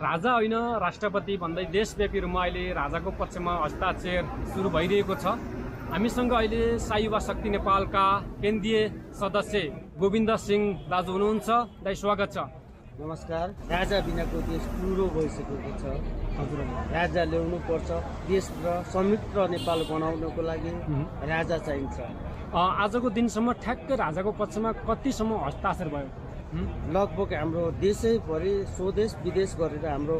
राजा होइन राष्ट्रपति भन्दै देशव्यापी रूपमा अहिले राजाको पक्षमा हस्ताक्षर सुरु भइरहेको छ। हामीसँग अहिले साई युवा शक्ति नेपालका केन्द्रीय सदस्य गोविन्द सिंह दाजु हुनुहुन्छ। दाइ स्वागत छ। नमस्कार। राजा बिनाको देश टुरो भइसकेको छ। हजुर, राजा ल्याउनु पर्छ। देश र संयुक्त नेपाल बनाउनको लागि राजा चाहिन्छ। आजको दिनसम्म ठ्याक्कै राजाको पक्षमा कतिसम्म हस्ताक्षर भयो? लगभग हाम्रो देशैभरि स्वदेश विदेश गरेर हाम्रो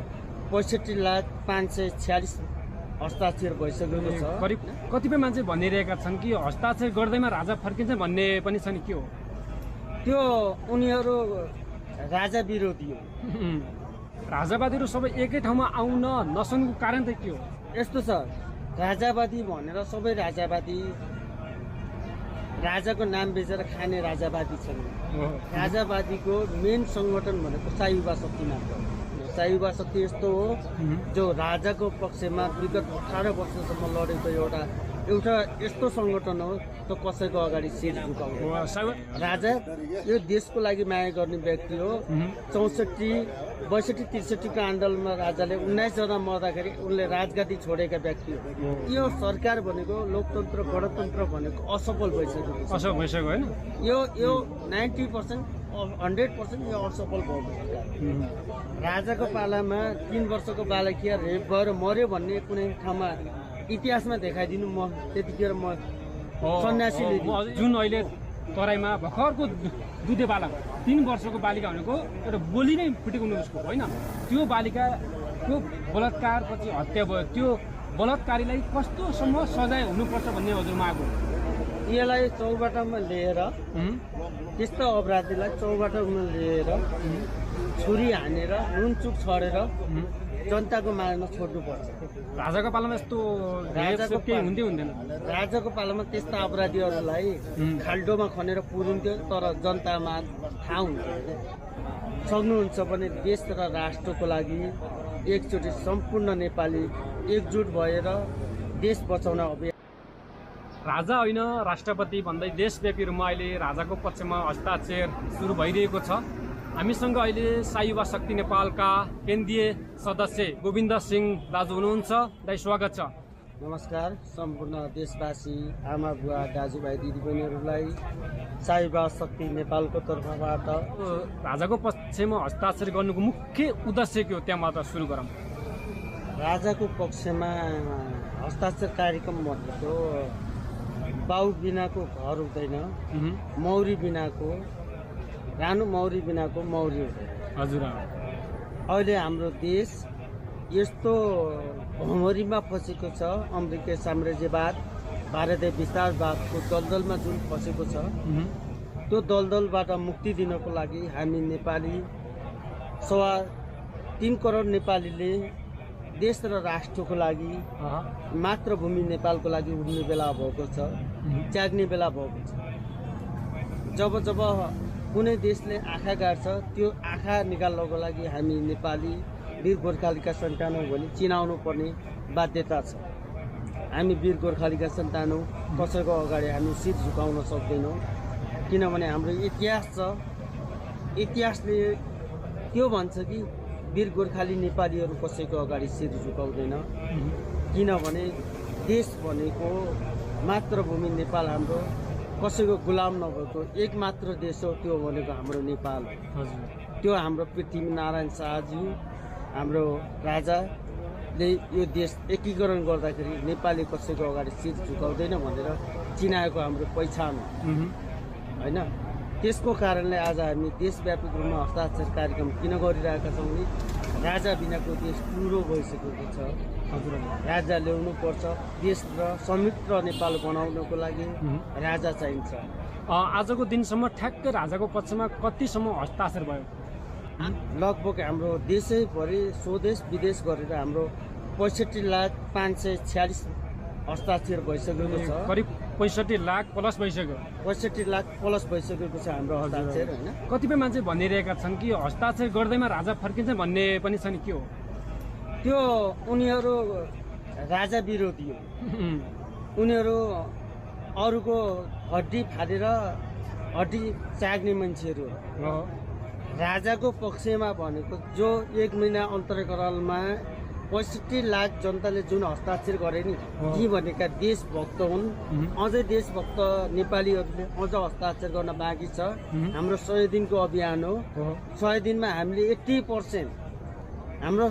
65,546 हस्ताक्षर भइसकेको छ। करिब कतिपय मान्छे भनिरहेका छन् कि हस्ताक्षर गर्दैमा राजा फर्किन्छ भन्ने पनि छ नि, के हो त्यो? उनीहरू राजा विरोधी हो। राजावादीहरू सबै एकै ठाउँमा आउन नसक्नुको कारण त के हो? यस्तो छ, राजावादी भनेर सबै राजावादी राजाको नाम बेचेर खाने राजावादी छन्। राजावादीको मेन सङ्गठन भनेको साई युवा शक्ति मात्र हो। साई युवा शक्ति यस्तो हो जो राजाको पक्षमा विगत 18 वर्षसम्म लडेको एउटा यस्तो सङ्गठन हो जो कसैको अगाडि शिर झुकाउँदैन। राजा यो देशको लागि माया गर्ने व्यक्ति हो। 64, 62, 63को आन्दोलनमा राजाले 19 जना मर्दाखेरि उनले राजगादी छोडेका व्यक्ति हो। यो सरकार भनेको लोकतन्त्र गणतन्त्र भनेको असफल भइसकेको छ। असफल भइसक्यो होइन? यो 90% 100% यो असफल भएको सरकार। राजाको पालामा 3 वर्षको बालकिया रेप भएर मर्यो भन्ने कुनै ठाउँमा इतिहासमा देखाइदिनु, म त्यतिखेर म सन्यासी जुन अहिले तराईमा भर्खरको दुधे बालक 3 वर्षको बालिका भनेको एउटा बोली नै फुटेको उसको होइन। त्यो बालिकाको बलात्कारपछि हत्या भयो। त्यो बलात्कारीलाई कस्तोसम्म सजाय हुनुपर्छ भन्ने हजुर मागो? यसलाई चौबाटामा लिएर त्यस्तो अपराधीलाई चौबाटामा लिएर छुरी हानेर नुनचुक छरेर जनताको माझमा छोड्नुपर्छ। राजाको पालामा यस्तो केही हुँदै हुँदैन। राजाको पालामा त्यस्ता अपराधीहरूलाई खाल्डोमा खनेर पुरिन्थ्यो, तर जनतामा थाहा हुन्थ्यो। सक्नुहुन्छ भने देश र राष्ट्रको लागि एकचोटि सम्पूर्ण नेपाली एकजुट भएर देश बचाउन अभियान। राजा होइन राष्ट्रपति भन्दै देशव्यापी रूपमा अहिले राजाको पक्षमा हस्ताक्षर सुरु भइरहेको छ। हामीसँग अहिले साई युवा शक्ति नेपालका केन्द्रीय सदस्य गोविन्द सिंह दाजु हुनुहुन्छ। दाइ स्वागत छ। नमस्कार। सम्पूर्ण देशवासी, आमा बुवा, दाजुभाइ, दिदीबहिनीहरूलाई साई युवा शक्ति नेपालको तर्फबाट राजाको पक्षमा हस्ताक्षर गर्नुको मुख्य उद्देश्य के हो? त्यहाँबाट सुरु गरौँ। राजाको पक्षमा हस्ताक्षर कार्यक्रम भनेको बाउ बिनाको घर हुँदैन, मौरी बिनाको रानो मौरी बिनाको मौरी हुँदैन। हजुर, अहिले हाम्रो देश यस्तो भमरीमा फसेको छ। अमेरिकी साम्राज्यवाद, भारतीय विस्तारवादको दलदलमा जुन फसेको छ, त्यो दलदलबाट मुक्ति दिनको लागि हामी नेपाली 3.25 करोड नेपालीले देश र राष्ट्रको लागि मातृभूमि नेपालको लागि उड्ने बेला भएको छ, त्याग्ने बेला भएको छ। जब जब कुनै देशले आँखा गाड्छ, त्यो आँखा निकाल्नको लागि हामी नेपाली वीर गोर्खालीका सन्तान हौँ भने चिनाउनु पर्ने बाध्यता छ। हामी वीर गोर्खालीका सन्तान हौँ, कसैको अगाडि हामी शिर झुकाउन सक्दैनौँ, किनभने हाम्रो इतिहास छ। इतिहासले त्यो भन्छ कि वीर गोर्खाली नेपालीहरू कसैको अगाडि शिर झुकाउँदैन, किनभने देश भनेको मातृभूमि नेपाल हाम्रो कसैको गुलाम नभएको एकमात्र देश हो। त्यो भनेको हाम्रो नेपाल हो। त्यो हाम्रो पृथ्वीनारायण शाहजी, हाम्रो राजाले यो देश एकीकरण गर्दाखेरि नेपाली कसैको अगाडि शिर झुकाउँदैन भनेर चिनाएको हाम्रो पहिचान हो होइन। त्यसको कारणले आज हामी देशव्यापी रूपमा हस्ताक्षर कार्यक्रम किन गरिरहेका छौँ भने राजा बिनाको देश टुरो भइसकेको छ। हजुर, राजा ल्याउनु पर्छ। देश र संयुक्त नेपाल बनाउनको लागि राजा चाहिन्छ। आजको दिनसम्म ठ्याक्कै राजाको पक्षमा कतिसम्म हस्ताक्षर भयो? लगभग हाम्रो देशैभरि स्वदेश विदेश गरेर हाम्रो 65,546 हस्ताक्षर भइसकेको छ। करिब 65 लाख प्लस भइसक्यो। 65 लाख प्लस भइसकेको छ हाम्रो हस्ताक्षर होइन। कतिपय मान्छे भनिरहेका छन् कि हस्ताक्षर गर्दैमा राजा फर्किन्छ भन्ने पनि छ नि, के हो? त्यो उनीहरू राजा विरोधी हो। उनीहरू अरूको हड्डी फालेर हड्डी चाग्ने मान्छेहरू हो। राजाको पक्षमा भनेको जो 1 महिना अन्तर्कालमा 65 लाख जनताले जुन हस्ताक्षर गरे नि ती भनेका देशभक्त हुन्। अझै देशभक्त नेपालीहरूले अझ हस्ताक्षर गर्न बाँकी छ। हाम्रो 100 दिनको अभियान हो। 100 दिनमा हामीले 80% हाम्रो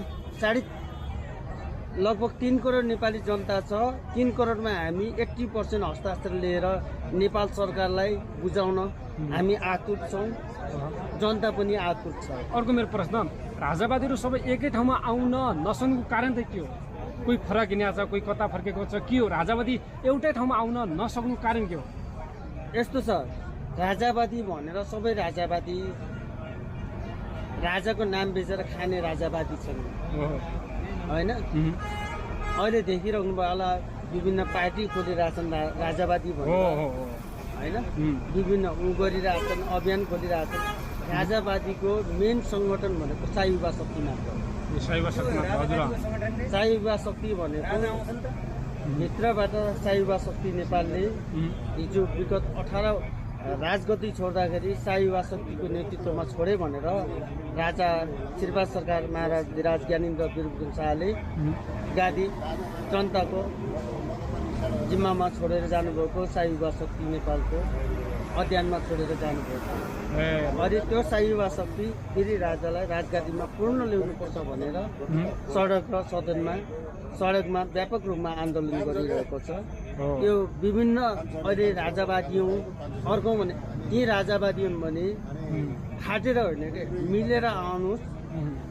लगभग 3 करोड नेपाली जनता छ। 3 करोडमा हामी 80% हस्ताक्षर लिएर नेपाल सरकारलाई बुझाउन हामी आतुर छौँ। जनता पनि आतुर छ। अर्को मेरो प्रश्न, राजावादीहरू सबै एकै ठाउँमा आउन नसक्नुको कारण चाहिँ के हो? कोही फर्किने छ, कोही कता फर्केको छ, के हो? राजावादी एउटै ठाउँमा आउन नसक्नुको कारण के हो? यस्तो छ, राजावादी भनेर सबै राजावादी राजाको नाम बेचेर खाने राजावादी छन् होइन। अहिले देखिरहनु भयो होला विभिन्न पार्टी खोलिरहेछन् राजावादी होइन, विभिन्न गरिरहेछन्, अभियान खोलिरहेछन्। राजावादीको मेन सङ्गठन भनेको साई युवा शक्ति मात्र हो। साई युवा शक्ति भनेको भित्रबाट साई युवा शक्ति नेपालले हिजो विगत 18 राजगद्दी छोड्दाखेरि साई युवा शक्तिको नेतृत्वमा छोडे भनेर राजा श्रीपाद सरकार महाराज विराज ज्ञानेन्द्र वीरविक्रम शाहले गादी जनताको जिम्मामा छोडेर जानुभएको साई युवा शक्ति नेपालको अध्ययनमा छोडेर जानुभएको। अनि त्यो साई युवा शक्ति फेरि राजालाई राजगादीमा पूर्ण ल्याउनुपर्छ भनेर सडक र सडकमा व्यापक रूपमा आन्दोलन गरिरहेको छ। यो विभिन्न अहिले राजावादी हुन्। अर्को भने ती राजावादी हुन् भने फाटेर होइन कि मिलेर आउनुहोस्।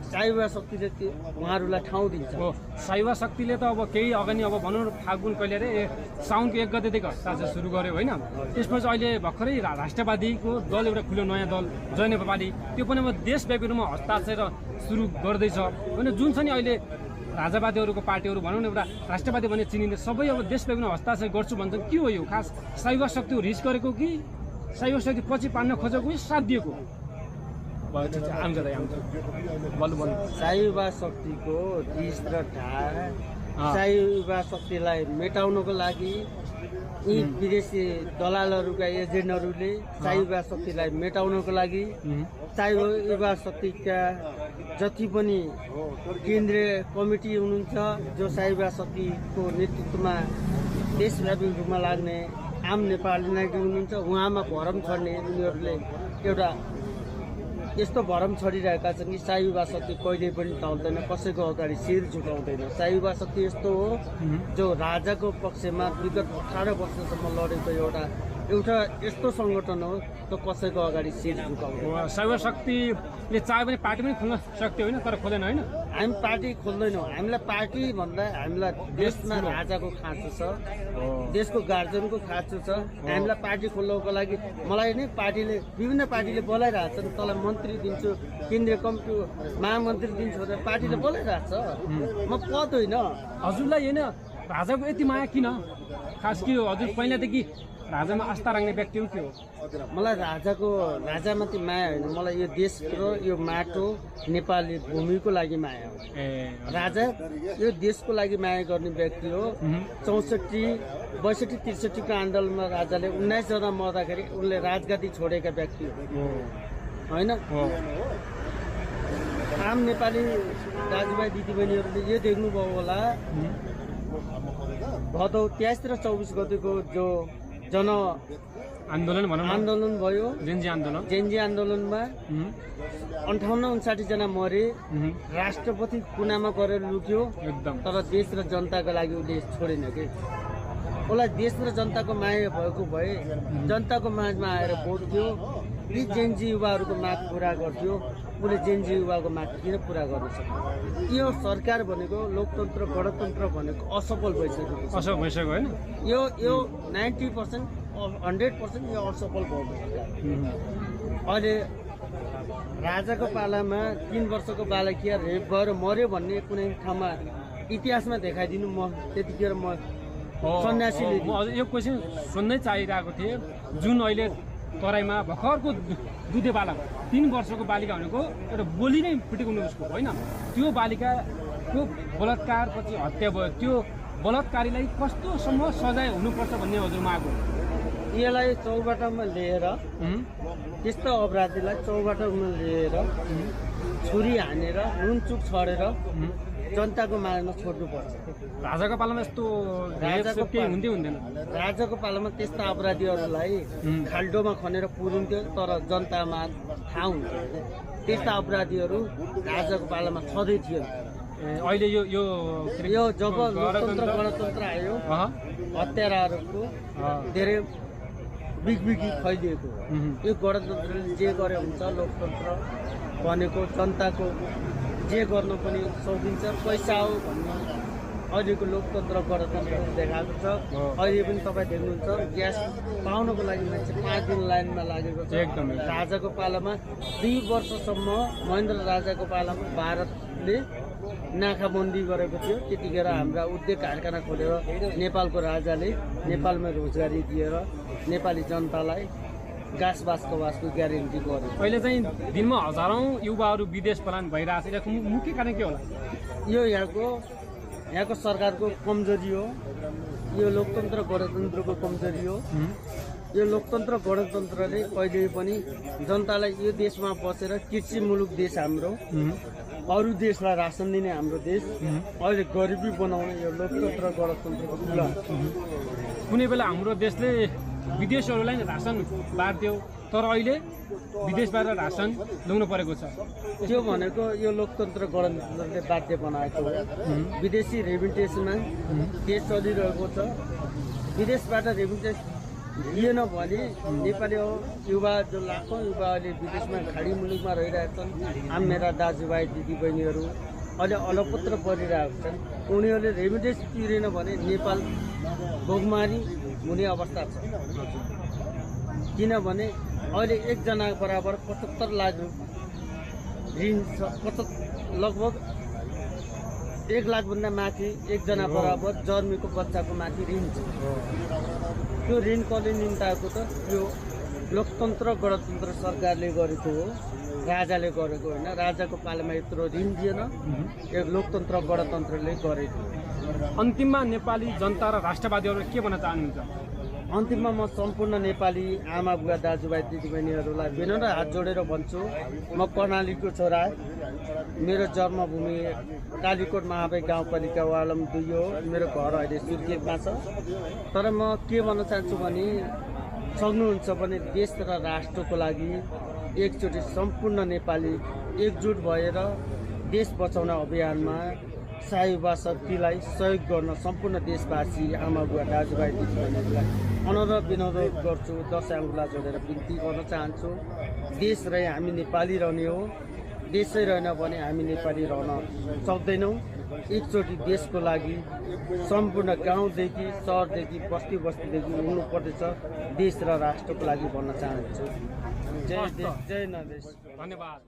साई युवा शक्तिले उहाँहरूलाई ठाउँ दिन्छ। साई युवा शक्तिले त अब केही अगाडि अब भनौँ फागुन कहिले अरे साउनको 1 गतेदेखि हस्ताक्षर सुरु गर्यो होइन। त्यसपछि अहिले भर्खरै राष्ट्रवादीको दल एउटा खुल्यो, नयाँ दल जय नेपाली, त्यो पनि अब देशव्यापी रूपमा हस्ताक्षर सुरु गर्दैछ होइन। जुन छ नि अहिले राजावादीहरूको पार्टीहरू भनौँ न एउटा राष्ट्रवादी भन्ने चिनिने सबै अब देशव्यापी हस्ताक्षर गर्छु भन्छन्। के हो यो? खास साई युवा शक्ति रिस गरेको कि साई युवा शक्ति पछि पार्न खोजेको कि साथ दिएको? साई युवा शक्तिको रिस र ढाड साई युवा शक्तिलाई मेटाउनको लागि यी विदेशी दलालहरूका एजेन्टहरूले साई युवा शक्तिलाई मेटाउनको लागि साई युवा शक्तिका जति पनि केन्द्रीय कमिटी हुनुहुन्छ जो साई युवा शक्तिको नेतृत्वमा देशव्यापी रूपमा लाग्ने आम नेपाली नागरिक हुनुहुन्छ, उहाँमा भरम छर्ने उनीहरूले एउटा यस्तो भरम छरिरहेका छन् कि साई युवा शक्ति कहिले पनि टल्दैन, कसैको अगाडि शिर झुकाउँदैन। साई युवा शक्ति यस्तो हो जो राजाको पक्षमा विगत 18 वर्षसम्म लडेको एउटा यस्तो सङ्गठन हो जो कसैको अगाडि शिर झुकाउँदैन। साई युवा शक्तिले चाहे भने पार्टी पनि खोल्न सक्थ्यो होइन, तर खोलेन होइन। हामी पार्टी खोल्दैनौँ। हामीलाई पार्टी भन्दा हामीलाई देशमा राजाको खाँचो छ, देशको गार्जियनको खाँचो छ। हामीलाई पार्टी खोल्नको लागि मलाई नै पार्टीले विभिन्न पार्टीले बोलाइरहेछन्, तँलाई मन्त्री दिन्छु, केन्द्रीय कमिटी महामन्त्री दिन्छु भनेर पार्टीले बोलाइरहेछ। म पद होइन। हजुरलाई होइन राजाको यति माया किन? खास के हो हजुर पहिलादेखि राजामा आस्था राख्ने व्यक्ति हो के हो? मलाई राजामाथि माया होइन, मलाई यो देश र यो माटो नेपाली भूमिको लागि माया हो। राजा यो देशको लागि माया गर्ने व्यक्ति हो। 62-63 को आन्दोलनमा राजाले 19 जना मर्दाखेरि उनले राजगादी छोडेका व्यक्ति हो होइन। आम नेपाली दाजुभाइ दिदीबहिनीहरूले यो देख्नुभयो होला भदौ 23 र 24 गतेको जो जन आन्दोलन भयो, जेन्जी आन्दोलनमा 58-59 जना मरे। राष्ट्रपति कुनामा गरेर लुक्यो एकदम, तर देश र जनताको लागि उसले छोडेन कि। उसलाई देश र जनताको माया भएको भए जनताको माझमा आएर भोट दियो, यी जेन्जी युवाहरूको माग पुरा गर्थ्यो। उसले जेन्जी युवाको माग किन पुरा गर्न सक्यो? यो सरकार भनेको लोकतन्त्र गणतन्त्र भनेको असफल भइसक्यो होइन। यो 90% 100% यो असफल भएको सरकार। अहिले राजाको पालामा 3 वर्षको बालकिया रेप भएर मर्यो भन्ने कुनै ठाउँमा इतिहासमा देखाइदिनु, म त्यतिखेर म सन्यासीले यो क्वेसन सुन्नै चाहिरहेको थिएँ। जुन अहिले तराईमा भर्खरको दुधे बालक 3 वर्षको बालिका भनेको एउटा गोली नै पिटेको उसको होइन। त्यो बालिकाको बलात्कारपछि हत्या भयो। त्यो बलात्कारीलाई कस्तोसम्म सजाय हुनुपर्छ भन्ने हजुर माग हो। यसलाई चौबाटोमा लिएर त्यस्तो अपराधीलाई चौबाटोमा लिएर छुरी हानेर नुनचुक छरेर जनताको माझमा छोड्नुपर्छ। राजाको पालामा यस्तो राजाको केही हुँदै हुँदैन। राजाको पालामा त्यस्ता अपराधीहरूलाई खाल्डोमा खनेर पुरुन्थ्यो, तर जनतामा थाहा हुन्थ्यो। त्यस्ता अपराधीहरू राजाको पालामा छँदै थियो। अहिले यो जब लोकतन्त्र गणतन्त्र आयो, हत्याराहरूको धेरै बिगबिगी फैलिएको। यो गणतन्त्रले जे गरे हुन्छ, लोकतन्त्र भनेको जनताको जे गर्नु पनि सकिन्छ, पैसा हो भन्ने अहिलेको लोकतन्त्र गणतन्त्रले देखाएको छ। अहिले पनि तपाईँ देख्नुहुन्छ ग्यास पाउनको लागि मान्छे 5 दिन लाइनमा लागेको छ। एकदमै राजाको पालामा 2 वर्षसम्म महेन्द्र राजाको पालामा भारतले नाकाबन्दी गरेको थियो। त्यतिखेर हाम्रा उद्योग कारखाना खोलेर नेपालको राजाले नेपालमा रोजगारी दिएर नेपाली जनतालाई घाँसको ग्यारेन्टी गर्यो। अहिले चाहिँ दिनमा हजारौँ युवाहरू विदेश पलायन भइरहेको छ। यसको मुख्य कारण के होला? यो यहाँको सरकारको कमजोरी हो। यो लोकतन्त्र गणतन्त्रको कमजोरी हो। यो लोकतन्त्र गणतन्त्रले कहिले पनि जनतालाई यो देशमा बसेर कृषि मुलुक देश हाम्रो, अरू देशलाई रासन दिने हाम्रो देश अहिले गरिबी बनाउने यो लोकतन्त्र गणतन्त्रको कुरा। कुनै बेला हाम्रो देशले विदेशहरूलाई रासन बाँड्थ्यो, तर अहिले विदेशबाट रासन ल्याउनु परेको छ। त्यो भनेको यो लोकतन्त्र गणतन्त्रले बाध्य बनाएको हो। विदेशी रेमिटेन्समा केस चलिरहेको छ। विदेशबाट रेमिटेन्स दिएन भने नेपाली युवा जो लाखौँ युवा अहिले विदेशमा खाडी मुलुकमा रहिरहेका छन्। मेरा दाजुभाइ दिदीबहिनीहरू अहिले अलपत्र परिरहेका छन्। उनीहरूले रेमिटेन्स तिरेन भने नेपाल भोगमारी हुने अवस्था छ। किनभने अहिले एकजनाको बराबर 75 लाख ऋण छ। लगभग 1 लाखभन्दा माथि एकजना बराबर जन्मेको बच्चाको माथि ऋण छ। त्यो ऋण कसले निम्ताएको त? यो लोकतन्त्र गणतन्त्र सरकारले गरेको हो, राजाले गरेको होइन। राजाको पालामा यत्रो ऋण दिएन, यो लोकतन्त्र गणतन्त्रले गरेको। अन्तिममा नेपाली जनता र राष्ट्रवादीहरू के भन्न चाहनुहुन्छ? अन्तिममा म सम्पूर्ण नेपाली आमा बुवा दाजुभाइ दिदीबहिनीहरूलाई विनम्र हात जोडेर भन्छु, म कर्णालीको छोरा। मेरो जन्मभूमि कालीकोट महाबाई गाउँपालिका वार्ड नम्बर 2 हो। मेरो घर अहिले सुर्खेतमा छ। तर म के भन्न चाहन्छु भने, सक्नुहुन्छ भने देश र राष्ट्रको लागि एकचोटि सम्पूर्ण नेपाली एकजुट भएर देश बचाउने अभियानमा युवा शक्तिलाई सहयोग गर्न सम्पूर्ण देशवासी आमा बुवा दाजुभाइ दिदीबहिनीहरूलाई अनुरोध विनोद गर्छु। 10 अङ्गुला जोडेर बिन्ती गर्न चाहन्छु। देश रहे हामी नेपाली रहने हो। देशै रहेन भने हामी नेपाली रहन सक्दैनौँ। एकचोटि देशको लागि सम्पूर्ण गाउँदेखि सहरदेखि बस्ती बस्तीदेखि हुनुपर्दछ देश र राष्ट्रको लागि भन्न चाहन्छु। जय देश, जय नदेश। धन्यवाद।